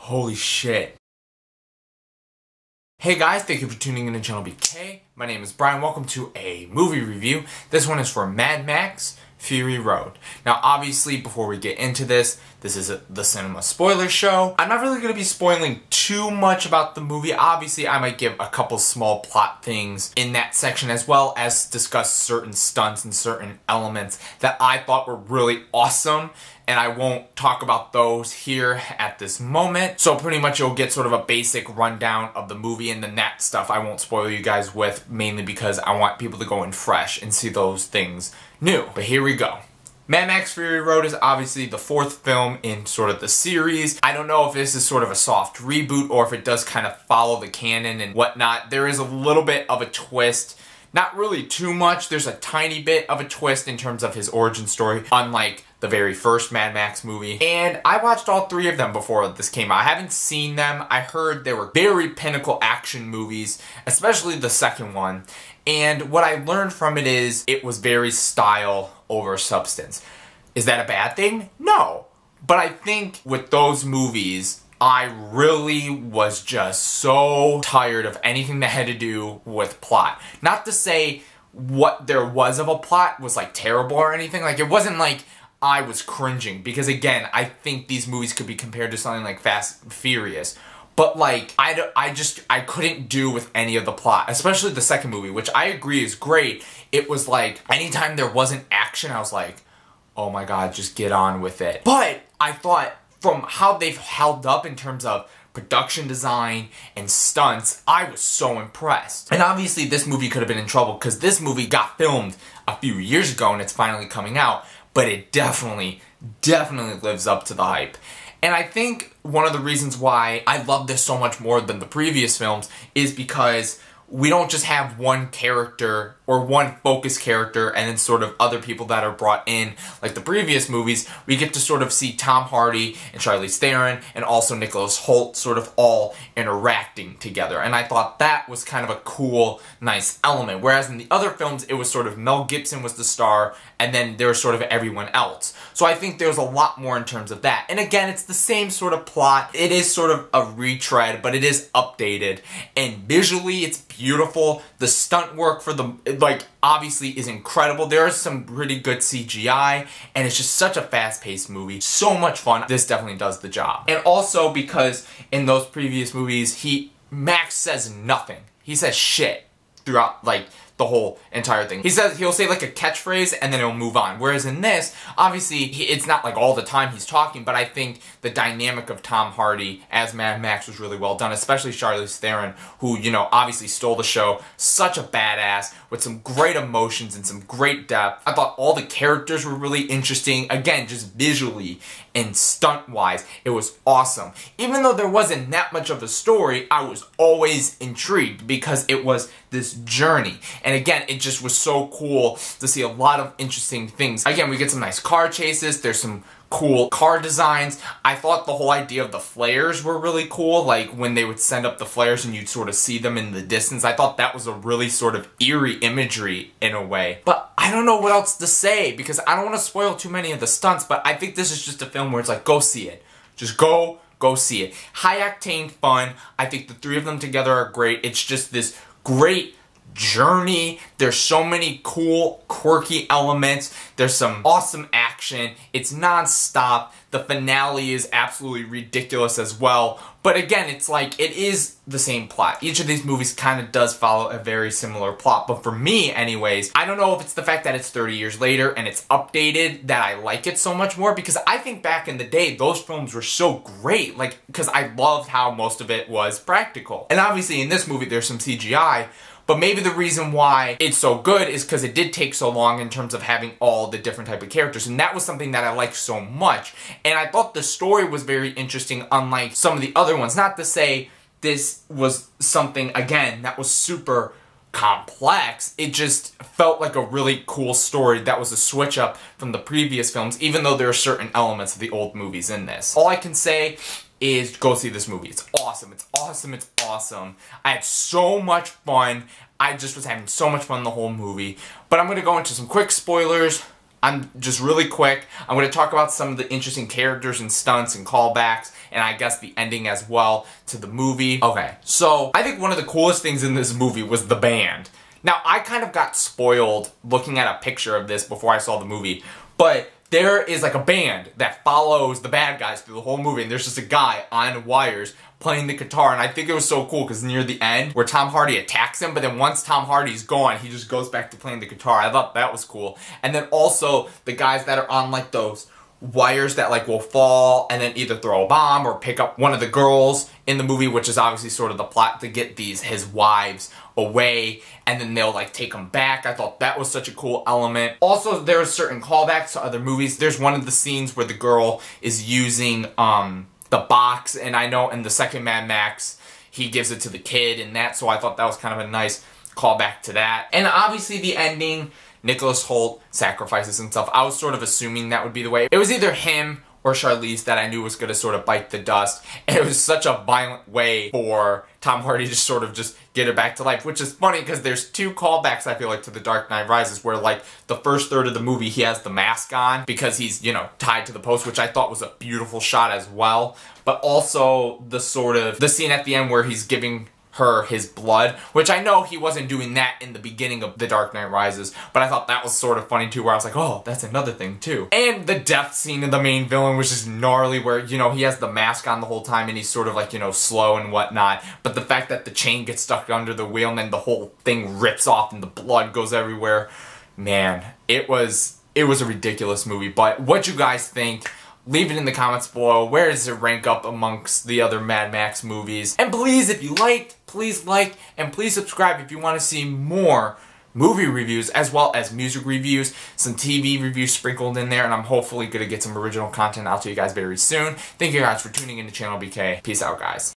Holy shit. Hey guys, thank you for tuning in to ChannelBK. My name is Brian. Welcome to a movie review. This one is for Mad Max Fury Road. Now obviously before we get into this is the cinema spoiler show. I'm not really going to be spoiling too much about the movie. Obviously I might give a couple small plot things in that section, as well as discuss certain stunts and certain elements that I thought were really awesome, and I won't talk about those here at this moment. So pretty much you'll get sort of a basic rundown of the movie, and then that stuff I won't spoil you guys with, mainly because I want people to go in fresh and see those things new. But here we go. Mad Max Fury Road is obviously the fourth film in sort of the series. I don't know if this is sort of a soft reboot or if it does kind of follow the canon and whatnot. There is a little bit of a twist. Not really too much. There's a tiny bit of a twist in terms of his origin story, unlike the very first Mad Max movie. And I watched all three of them before this came out. I haven't seen them. I heard they were very pinnacle action movies, especially the second one. And what I learned from it is it was very style over substance. Is that a bad thing? No. But I think with those movies, I really was just so tired of anything that had to do with plot. Not to say what there was of a plot was like terrible or anything. Like it wasn't like I was cringing, because again, I think these movies could be compared to something like Fast and Furious. But like, I couldn't do with any of the plot, especially the second movie, which I agree is great. It was like, anytime there wasn't action, I was like, oh my god, just get on with it. But I thought, from how they've held up in terms of production design and stunts, I was so impressed. And obviously this movie could have been in trouble, because this movie got filmed a few years ago and it's finally coming out, but it definitely lives up to the hype. And I think one of the reasons why I love this so much more than the previous films is because we don't just have one character or one focus character and then sort of other people that are brought in like the previous movies. We get to sort of see Tom Hardy and Charlize Theron and also Nicholas Hoult sort of all interacting together. And I thought that was kind of a cool, nice element. Whereas in the other films, it was sort of Mel Gibson was the star and then there was sort of everyone else. So I think there's a lot more in terms of that. And again, it's the same sort of plot. It is sort of a retread, but it is updated. And visually, it's beautiful. The stunt work for the, like, obviously is incredible. There is some pretty good CGI, and it's just such a fast-paced movie. So much fun. This definitely does the job. And also because in those previous movies, Max says nothing. He says shit throughout, like, the whole entire thing. He'll say like a catchphrase and then he'll move on. Whereas in this, obviously, it's not like all the time he's talking, but I think the dynamic of Tom Hardy as Mad Max was really well done, especially Charlize Theron, who, you know, obviously stole the show. Such a badass with some great emotions and some great depth. I thought all the characters were really interesting. Again, just visually and stunt-wise, it was awesome. Even though there wasn't that much of a story, I was always intrigued because it was this journey. And again, it just was so cool to see a lot of interesting things. Again, we get some nice car chases. There's some cool car designs. I thought the whole idea of the flares were really cool, like when they would send up the flares and you'd sort of see them in the distance. I thought that was a really sort of eerie imagery in a way. But I don't know what else to say because I don't want to spoil too many of the stunts, but I think this is just a film where it's like, go see it. Just go see it. High octane fun. I think the three of them together are great. It's just this great journey. There's so many cool, quirky elements. There's some awesome action. It's non-stop. The finale is absolutely ridiculous as well. But again, it's like, it is the same plot. Each of these movies kind of does follow a very similar plot. But for me, anyways, I don't know if it's the fact that it's 30 years later and it's updated that I like it so much more, because I think back in the day, those films were so great. Like, because I loved how most of it was practical. And obviously in this movie, there's some CGI, but maybe the reason why it's so good is because it did take so long in terms of having all the different type of characters. And that was something that I liked so much. And I thought the story was very interesting, unlike some of the other ones. Not to say this was something, again, that was super complex. It just felt like a really cool story that was a switch up from the previous films, even though there are certain elements of the old movies in this. All I can say is go see this movie. It's awesome. It's awesome. It's awesome. I had so much fun. I just was having so much fun the whole movie. But I'm going to go into some quick spoilers I'm just really quick. I'm going to talk about some of the interesting characters and stunts and callbacks, and I guess the ending as well to the movie. Okay, so I think one of the coolest things in this movie was the band. Now, I kind of got spoiled looking at a picture of this before I saw the movie, but there is like a band that follows the bad guys through the whole movie, and there's just a guy on wires playing the guitar, and I think it was so cool because near the end where Tom Hardy attacks him, but then once Tom Hardy's gone, he just goes back to playing the guitar. I thought that was cool. And then also the guys that are on like those wires that like will fall and then either throw a bomb or pick up one of the girls in the movie, which is obviously sort of the plot to get his wives away, and then they'll like take them back. I thought that was such a cool element. Also, there are certain callbacks to other movies. There's one of the scenes where the girl is using the box, and I know in the second Mad Max he gives it to the kid and that, so I thought that was kind of a nice callback to that. And obviously the ending, Nicholas Hoult sacrifices himself. I was sort of assuming that would be the way. It was either him or Charlize that I knew was going to sort of bite the dust, and it was such a violent way for Tom Hardy to sort of just get her back to life, which is funny because there's two callbacks I feel like to The Dark Knight Rises where like the first third of the movie he has the mask on because he's, you know, tied to the post, which I thought was a beautiful shot as well, but also the scene at the end where he's giving her his blood, which I know he wasn't doing that in the beginning of The Dark Knight Rises, but I thought that was sort of funny too, where I was like, oh, that's another thing too. And the death scene of the main villain was just gnarly, where, you know, he has the mask on the whole time and he's sort of like, you know, slow and whatnot, but the fact that the chain gets stuck under the wheel and then the whole thing rips off and the blood goes everywhere, man, it was a ridiculous movie. But what you guys think? Leave it in the comments below. Where does it rank up amongst the other Mad Max movies? And please, if you liked, please like, and please subscribe if you want to see more movie reviews as well as music reviews, some TV reviews sprinkled in there, and I'm hopefully going to get some original content out to you guys very soon. Thank you guys for tuning in to Channel BK. Peace out, guys.